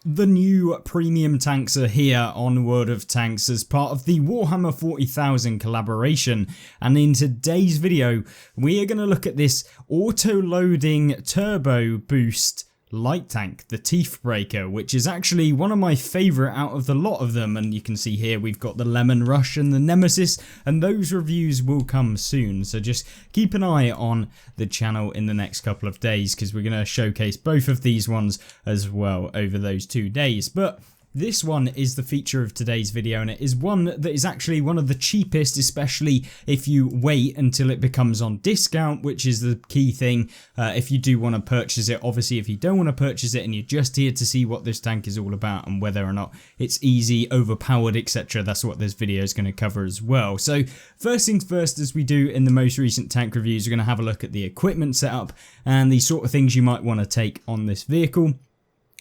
The new premium tanks are here on World of Tanks as part of the Warhammer 40,000 collaboration, and in today's video we are going to look at this auto-loading turbo boost light tank, the Teefbreaka, which is actually one of my favourite out of the lot of them. And you can see here we've got the Lemon Rush and the Nemesis, and those reviews will come soon, so just keep an eye on the channel in the next couple of days because we're going to showcase both of these ones as well over those 2 days. But this one is the feature of today's video, and it is one that is actually one of the cheapest, especially if you wait until it becomes on discount, which is the key thing if you do want to purchase it. Obviously, if you don't want to purchase it and you're just here to see what this tank is all about and whether or not it's easy, overpowered, etc., that's what this video is going to cover as well. So first things first, as we do in the most recent tank reviews, we're going to have a look at the equipment setup and the sort of things you might want to take on this vehicle.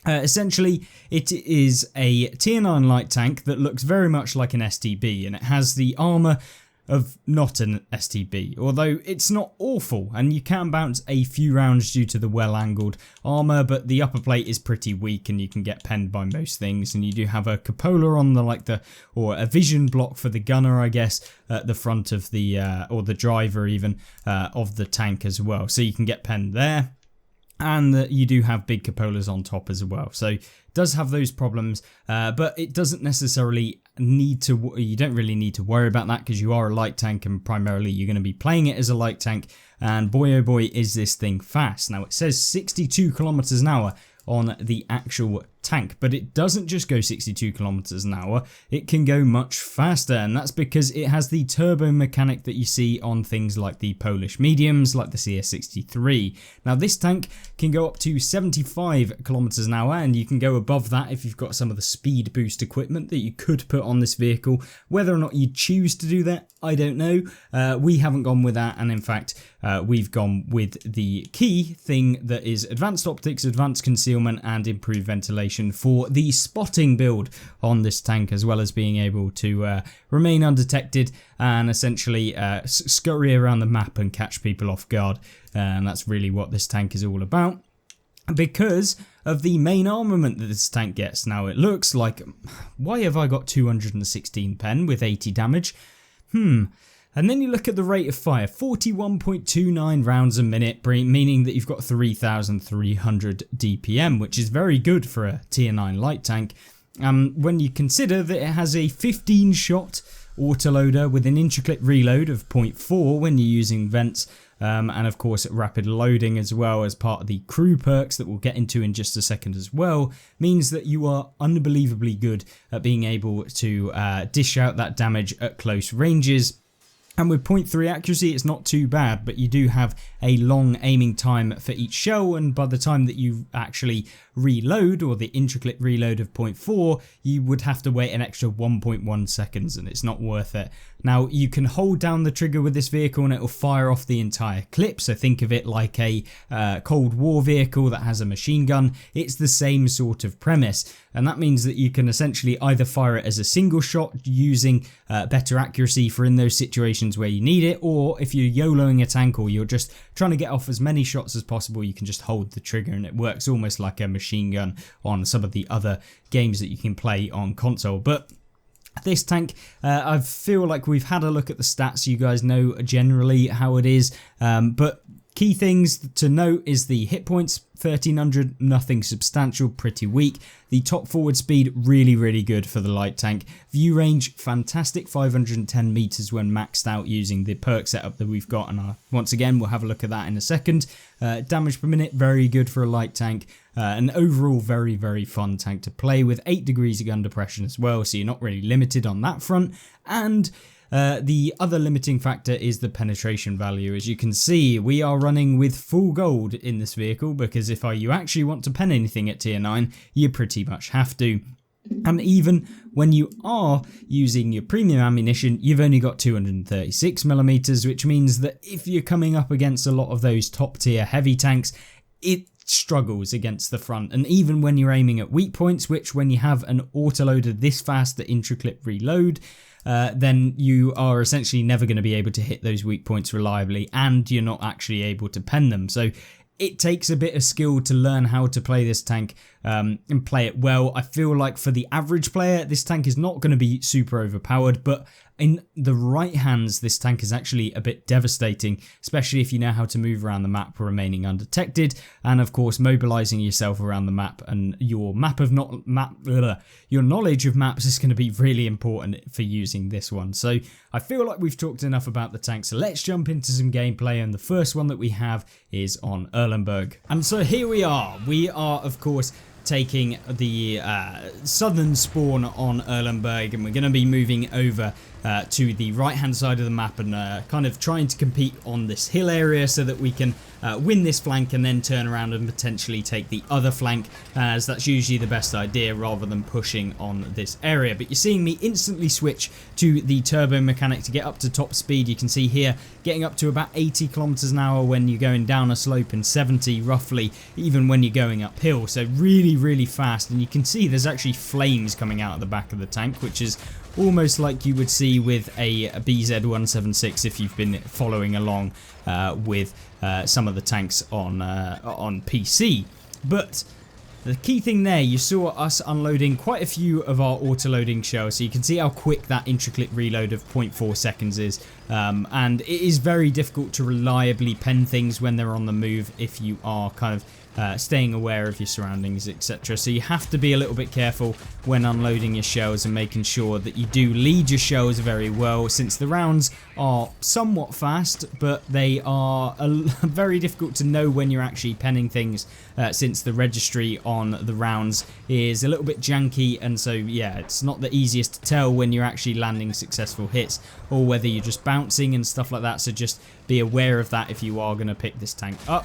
Essentially, it is a tier 9 light tank that looks very much like an STB, and it has the armour of not an STB, although it's not awful, and you can bounce a few rounds due to the well-angled armour, but the upper plate is pretty weak and you can get penned by most things. And you do have a cupola on the or a vision block for the gunner, I guess, at the front of the or the driver even of the tank as well, so you can get penned there. And you do have big cupolas on top as well, so it does have those problems, but it doesn't necessarily need to, you don't really need to worry about that because you are a light tank and primarily you're going to be playing it as a light tank. And boy oh boy is this thing fast. Now it says 62 kilometers an hour on the actual tank, but it doesn't just go 62 kilometers an hour, it can go much faster, and that's because it has the turbo mechanic that you see on things like the Polish mediums, like the CS63. Now this tank can go up to 75 kilometers an hour, and you can go above that if you've got some of the speed boost equipment that you could put on this vehicle. Whether or not you choose to do that, I don't know. We haven't gone with that, and in fact we've gone with the key thing that is advanced optics, advanced concealment and improved ventilation for the spotting build on this tank, as well as being able to remain undetected and essentially scurry around the map and catch people off guard. And that's really what this tank is all about, because of the main armament that this tank gets. Now it looks like, why have I got 216 pen with 80 damage? And then you look at the rate of fire, 41.29 rounds a minute, meaning that you've got 3,300 DPM, which is very good for a tier 9 light tank. When you consider that it has a 15-shot autoloader with an intraclip reload of 0.4 when you're using vents, and of course rapid loading as well as part of the crew perks that we'll get into in just a second as well, means that you are unbelievably good at being able to dish out that damage at close ranges. And with 0.3 accuracy, it's not too bad, but you do have a long aiming time for each shell, and by the time that you actually reload, or the intraclip reload of 0.4, you would have to wait an extra 1.1 seconds, and it's not worth it. Now, you can hold down the trigger with this vehicle and it will fire off the entire clip, so think of it like a Cold War vehicle that has a machine gun. It's the same sort of premise, and that means that you can essentially either fire it as a single shot using better accuracy for in those situations where you need it, or if you're YOLOing a tank or you're just trying to get off as many shots as possible, you can just hold the trigger and it works almost like a machine gun on some of the other games that you can play on console. But this tank, I feel like we've had a look at the stats, you guys know generally how it is, but key things to note is the hit points, 1300, nothing substantial, pretty weak. The top forward speed, really good for the light tank. View range, fantastic, 510 meters when maxed out using the perk setup that we've got, and once again we'll have a look at that in a second. Damage per minute, very good for a light tank. An overall very fun tank to play with, 8 degrees of gun depression as well, so you're not really limited on that front. And the other limiting factor is the penetration value. As you can see, we are running with full gold in this vehicle, because if you actually want to pen anything at tier 9, you pretty much have to. And even when you are using your premium ammunition, you've only got 236mm, which means that if you're coming up against a lot of those top tier heavy tanks, it struggles against the front. And even when you're aiming at weak points, which when you have an autoloader this fast, the intraclip reload, then you are essentially never going to be able to hit those weak points reliably, and you're not actually able to pen them. So it takes a bit of skill to learn how to play this tank and play it well. I feel like for the average player, this tank is not going to be super overpowered, but in the right hands, this tank is actually a bit devastating, especially if you know how to move around the map remaining undetected, and of course mobilizing yourself around the map, and your your knowledge of maps is going to be really important for using this one. So I feel like we've talked enough about the tank, so let's jump into some gameplay, and the first one that we have is on Erlenberg. And so here we are of course taking the southern spawn on Erlenberg, and we're going to be moving over to the right hand side of the map and kind of trying to compete on this hill area so that we can win this flank and then turn around and potentially take the other flank, as that's usually the best idea rather than pushing on this area. But you're seeing me instantly switch to the turbo mechanic to get up to top speed. You can see here getting up to about 80 kilometers an hour when you're going down a slope, and 70 roughly even when you're going uphill, so really fast. And you can see there's actually flames coming out of the back of the tank, which is almost like you would see with a BZ-176 if you've been following along with some of the tanks on PC. But the key thing there, you saw us unloading quite a few of our auto-loading shells, so you can see how quick that intricate reload of 0.4 seconds is, and it is very difficult to reliably pen things when they're on the move if you are kind of staying aware of your surroundings, etc. So you have to be a little bit careful when unloading your shells and making sure that you do lead your shells very well, since the rounds are somewhat fast, but they are very difficult to know when you're actually penning things, since the registry on the rounds is a little bit janky, and so yeah, it's not the easiest to tell when you're actually landing successful hits or whether you're just bouncing and stuff like that. So just be aware of that if you are going to pick this tank up.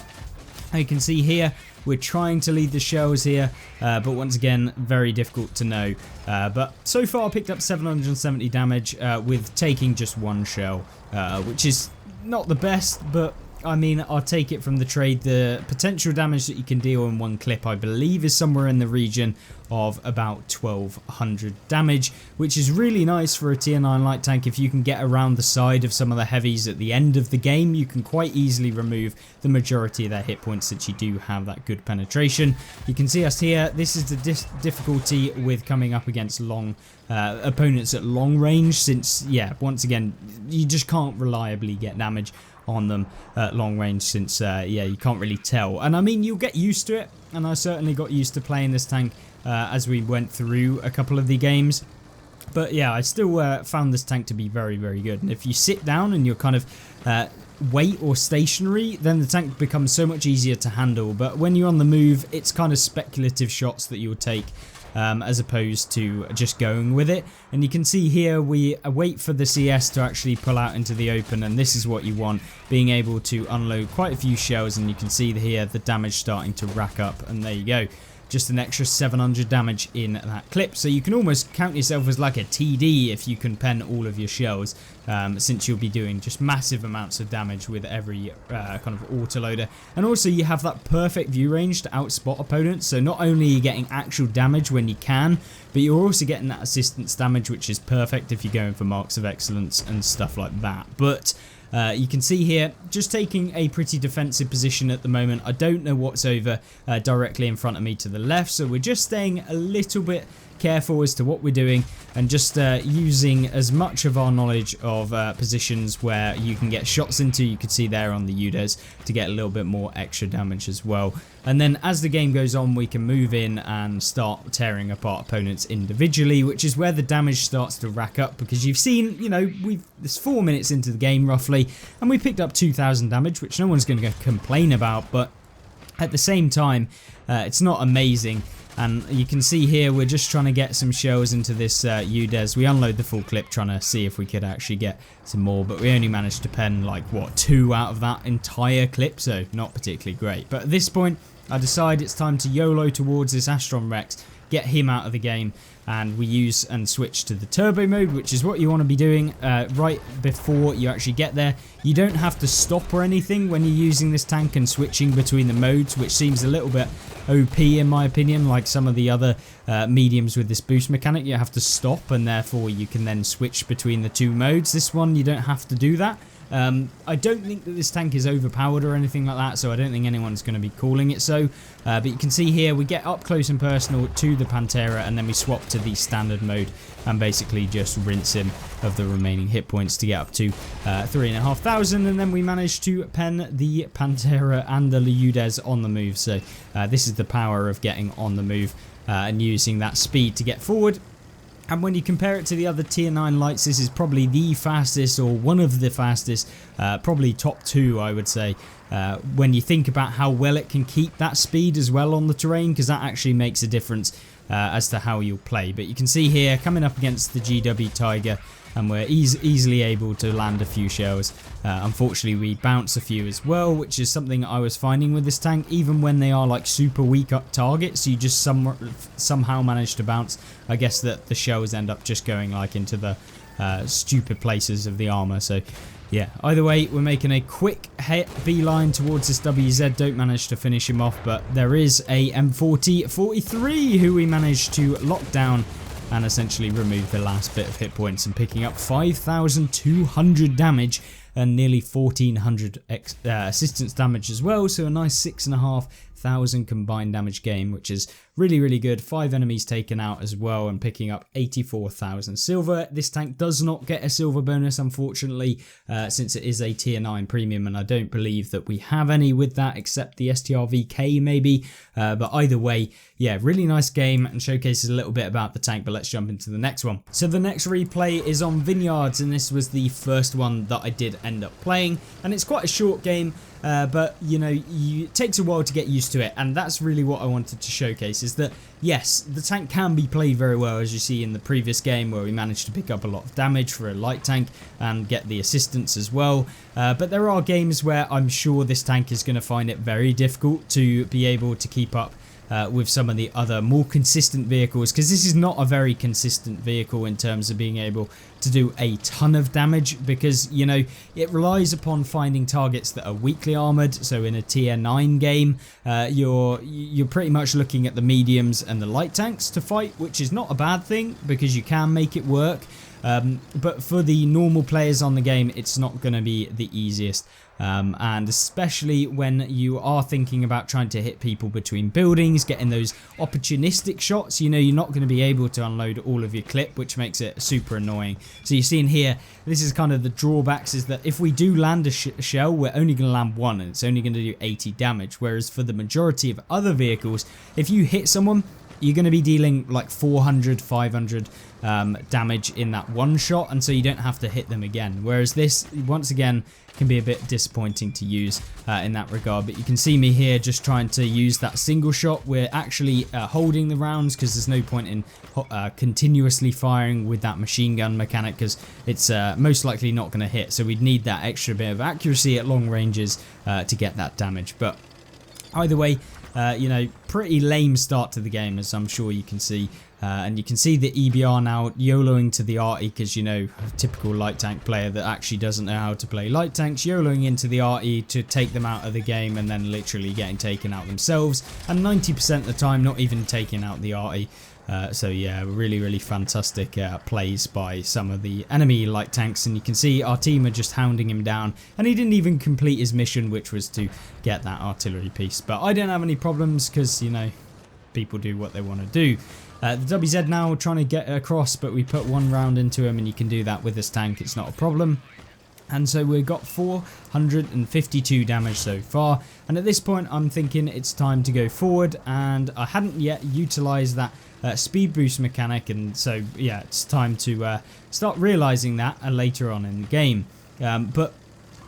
You can see here we're trying to lead the shells here, but once again very difficult to know, but so far I picked up 770 damage with taking just one shell, which is not the best, but I mean, I'll take it from the trade. The potential damage that you can deal in one clip, I believe, is somewhere in the region of about 1200 damage, which is really nice for a tier 9 light tank. If you can get around the side of some of the heavies at the end of the game, you can quite easily remove the majority of their hit points since you do have that good penetration. You can see us here. This is the difficulty with coming up against long opponents at long range, since, yeah, once again, you just can't reliably get damage on them at long range, since yeah, you can't really tell. And I mean, you'll get used to it, and I certainly got used to playing this tank as we went through a couple of the games. But yeah, I still found this tank to be very good. And if you sit down and you're kind of wait or stationary, then the tank becomes so much easier to handle. But when you're on the move, it's kind of speculative shots that you'll take, as opposed to just going with it. And you can see here we wait for the CS to actually pull out into the open, and this is what you want, being able to unload quite a few shells. And you can see here the damage starting to rack up, and there you go, just an extra 700 damage in that clip. So you can almost count yourself as like a TD if you can pen all of your shells, since you'll be doing just massive amounts of damage with every kind of autoloader. And also you have that perfect view range to outspot opponents, so not only are you getting actual damage when you can, but you're also getting that assistance damage, which is perfect if you're going for marks of excellence and stuff like that. But you can see here, just taking a pretty defensive position at the moment. I don't know what's over directly in front of me to the left, so we're just staying a little bit careful as to what we're doing, and just using as much of our knowledge of positions where you can get shots into. You can see there on the UDES to get a little bit more extra damage as well. And then as the game goes on, we can move in and start tearing apart opponents individually, which is where the damage starts to rack up, because you've seen, you know, it's 4 minutes into the game roughly, and we picked up 2000 damage, which no one's going to complain about, but at the same time, it's not amazing. And you can see here we're just trying to get some shells into this UDES. We unload the full clip trying to see if we could actually get some more, but we only managed to pen like, what, 2 out of that entire clip, so not particularly great. But at this point I decide it's time to YOLO towards this Astron Rex, get him out of the game, and we use and switch to the turbo mode, which is what you want to be doing right before you actually get there. You don't have to stop or anything when you're using this tank and switching between the modes, which seems a little bit OP in my opinion, like some of the other mediums with this boost mechanic. You have to stop, and therefore you can then switch between the 2 modes. This one you don't have to do that. I don't think that this tank is overpowered or anything like that, so I don't think anyone's going to be calling it so. But you can see here we get up close and personal to the Pantera, and then we swap to the standard mode and basically just rinse him of the remaining hit points to get up to 3,500, and then we manage to pen the Pantera and the Leudes on the move. So this is the power of getting on the move and using that speed to get forward. And when you compare it to the other tier 9 lights, this is probably the fastest, or one of the fastest, probably top 2 I would say, when you think about how well it can keep that speed as well on the terrain, because that actually makes a difference as to how you'll play. But you can see here, coming up against the GW Tiger, and we're easily able to land a few shells. Unfortunately, we bounce a few as well, which is something I was finding with this tank. Even when they are like super weak up targets, you just somehow manage to bounce. I guess that the shells end up just going like into the stupid places of the armor. So yeah, either way, we're making a quick beeline towards this WZ. Don't manage to finish him off, but there is a M40-43 who we managed to lock down and essentially remove the last bit of hit points, and picking up 5,200 damage and nearly 1,400 assistance damage as well. So a nice 6,500 combined damage game, which is really good. 5 enemies taken out as well, and picking up 84,000 silver. This tank does not get a silver bonus, unfortunately, since it is a tier 9 premium, and I don't believe that we have any with that except the STRVK maybe. But either way, yeah, really nice game and showcases a little bit about the tank. But let's jump into the next one. So the next replay is on Vineyards, and this was the first one that I did end up playing, and it's quite a short game. But you know, it takes a while to get used to it, and that's really what I wanted to showcase, is that yes, the tank can be played very well, as you see in the previous game where we managed to pick up a lot of damage for a light tank and get the assistance as well. But there are games where I'm sure this tank is going to find it very difficult to be able to keep up with some of the other more consistent vehicles, because this is not a very consistent vehicle in terms of being able to do a ton of damage, because you know, it relies upon finding targets that are weakly armored. So in a tier 9 game, you're pretty much looking at the mediums and the light tanks to fight, which is not a bad thing because you can make it work. But for the normal players on the game, it's not going to be the easiest. And especially when you are thinking about trying to hit people between buildings, getting those opportunistic shots, you know, you're not going to be able to unload all of your clip, which makes it super annoying. So you're seeing here, this is kind of the drawbacks, is that if we do land a shell, we're only going to land one, and it's only going to do 80 damage. Whereas for the majority of other vehicles, if you hit someone, you're going to be dealing like 400, 500 damage in that one shot, and so you don't have to hit them again. Whereas this, once again, can be a bit disappointing to use in that regard. But you can see me here just trying to use that single shot. We're actually holding the rounds, because there's no point in continuously firing with that machine gun mechanic, because it's most likely not going to hit. So we'd need that extra bit of accuracy at long ranges to get that damage. But either way, you know, pretty lame start to the game, as I'm sure you can see. And you can see the EBR now YOLOing to the arty, because, you know, a typical light tank player that actually doesn't know how to play light tanks, YOLOing into the arty to take them out of the game, and then literally getting taken out themselves, and 90% of the time not even taking out the arty. So yeah, really fantastic plays by some of the enemy light tanks, and you can see our team are just hounding him down, and he didn't even complete his mission, which was to get that artillery piece. But I don't have any problems, because, you know, people do what they want to do. The WZ now trying to get across, but we put one round into him, and you can do that with this tank, it's not a problem. And so we've got 452 damage so far, and at this point I'm thinking it's time to go forward, and I hadn't yet utilised that speed boost mechanic, and so yeah, it's time to start realising that later on in the game. But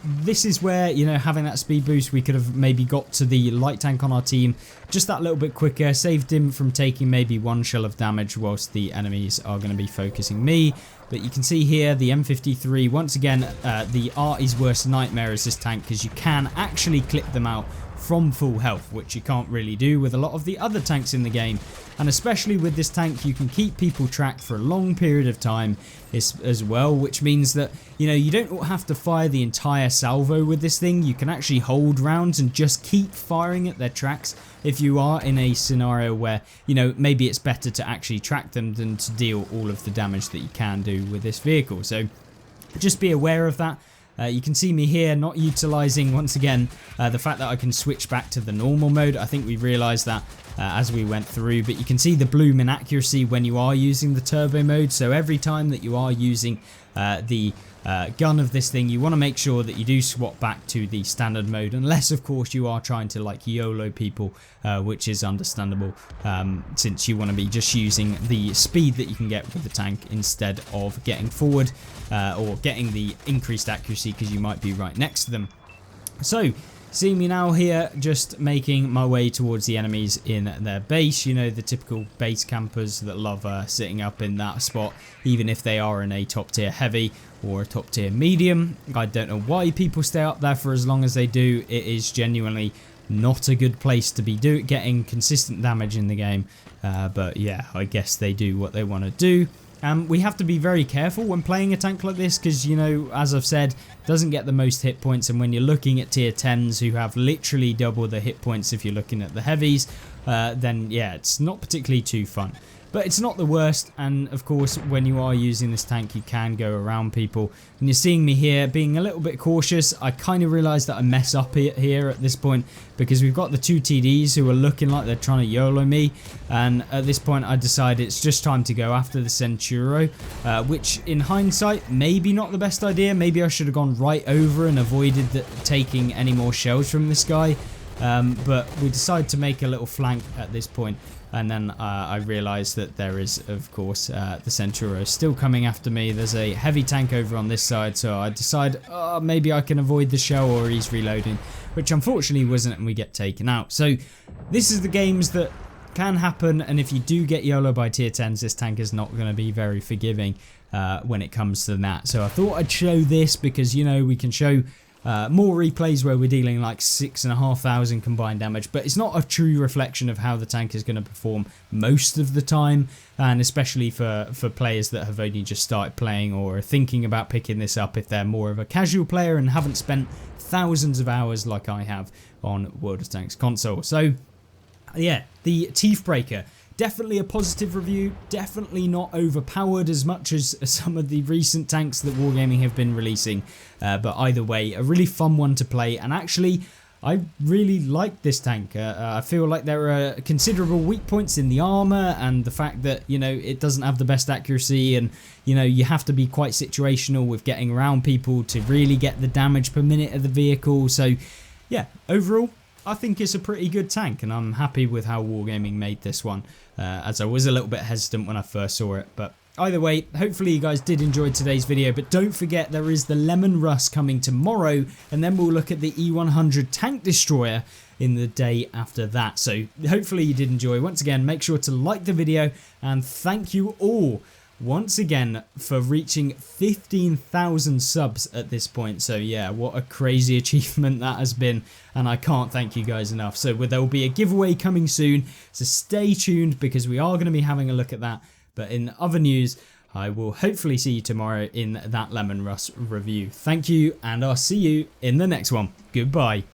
this is where, you know, having that speed boost, we could have maybe got to the light tank on our team just that little bit quicker, saved him from taking maybe one shell of damage whilst the enemies are going to be focusing me. But you can see here the M53, once again, the arty's worst nightmare is this tank, because you can actually clip them out from full health, which you can't really do with a lot of the other tanks in the game. And especially with this tank, you can keep people tracked for a long period of time as well, which means that, you know, you don't have to fire the entire salvo with this thing. You can actually hold rounds and just keep firing at their tracks if you are in a scenario where, you know, maybe it's better to actually track them than to deal all of the damage that you can do with this vehicle. So just be aware of that. You can see me here not utilizing, once again, the fact that I can switch back to the normal mode. I think we realized that as we went through, but you can see the bloom in accuracy when you are using the turbo mode. So every time that you are using the gun of this thing, you want to make sure that you do swap back to the standard mode, unless of course you are trying to like YOLO people, which is understandable, since you want to be just using the speed that you can get with the tank instead of getting forward or getting the increased accuracy because you might be right next to them. So see me now here just making my way towards the enemies in their base. You know, the typical base campers that love sitting up in that spot, even if they are in a top tier heavy or a top tier medium. I don't know why people stay up there for as long as they do. It is genuinely not a good place to be getting consistent damage in the game, but yeah, I guess they do what they want to do. We have to be very careful when playing a tank like this because, you know, as I've said, it doesn't get the most hit points, and when you're looking at tier 10s who have literally double the hit points if you're looking at the heavies, then yeah, it's not particularly too fun. But it's not the worst, and of course when you are using this tank you can go around people. And you're seeing me here being a little bit cautious. I kind of realised that I mess up here at this point because we've got the two TDs who are looking like they're trying to YOLO me, and at this point I decided it's just time to go after the Centuro, which in hindsight maybe not the best idea. Maybe I should have gone right over and avoided taking any more shells from this guy, but we decided to make a little flank at this point. And then I realised that there is, of course, the Centuro still coming after me. There's a heavy tank over on this side, so I decide maybe I can avoid the shell or he's reloading, which unfortunately wasn't, and we get taken out. So this is the games that can happen, and if you do get YOLO by tier 10s, this tank is not going to be very forgiving when it comes to that. So I thought I'd show this because, you know, we can show more replays where we're dealing like 6,500 combined damage, but it's not a true reflection of how the tank is going to perform most of the time, and especially for players that have only just started playing or are thinking about picking this up if they're more of a casual player and haven't spent thousands of hours like I have on World of Tanks console. So yeah, the Teefbreaka, definitely a positive review, definitely not overpowered as much as some of the recent tanks that Wargaming have been releasing, but either way, a really fun one to play, and actually I really like this tank. I feel like there are considerable weak points in the armor and the fact that, you know, it doesn't have the best accuracy, and, you know, you have to be quite situational with getting around people to really get the damage per minute of the vehicle. So yeah, overall I think it's a pretty good tank, and I'm happy with how Wargaming made this one, as I was a little bit hesitant when I first saw it. But either way, hopefully you guys did enjoy today's video, but don't forget there is the Lemon Rust coming tomorrow, and then we'll look at the E100 Tank Destroyer in the day after that. So hopefully you did enjoy. Once again, make sure to like the video, and thank you all once again for reaching 15,000 subs at this point. So yeah, what a crazy achievement that has been, and I can't thank you guys enough. So there will be a giveaway coming soon, so stay tuned because we are going to be having a look at that. But in other news, I will hopefully see you tomorrow in that Lemon Rust review. Thank you, and I'll see you in the next one. Goodbye.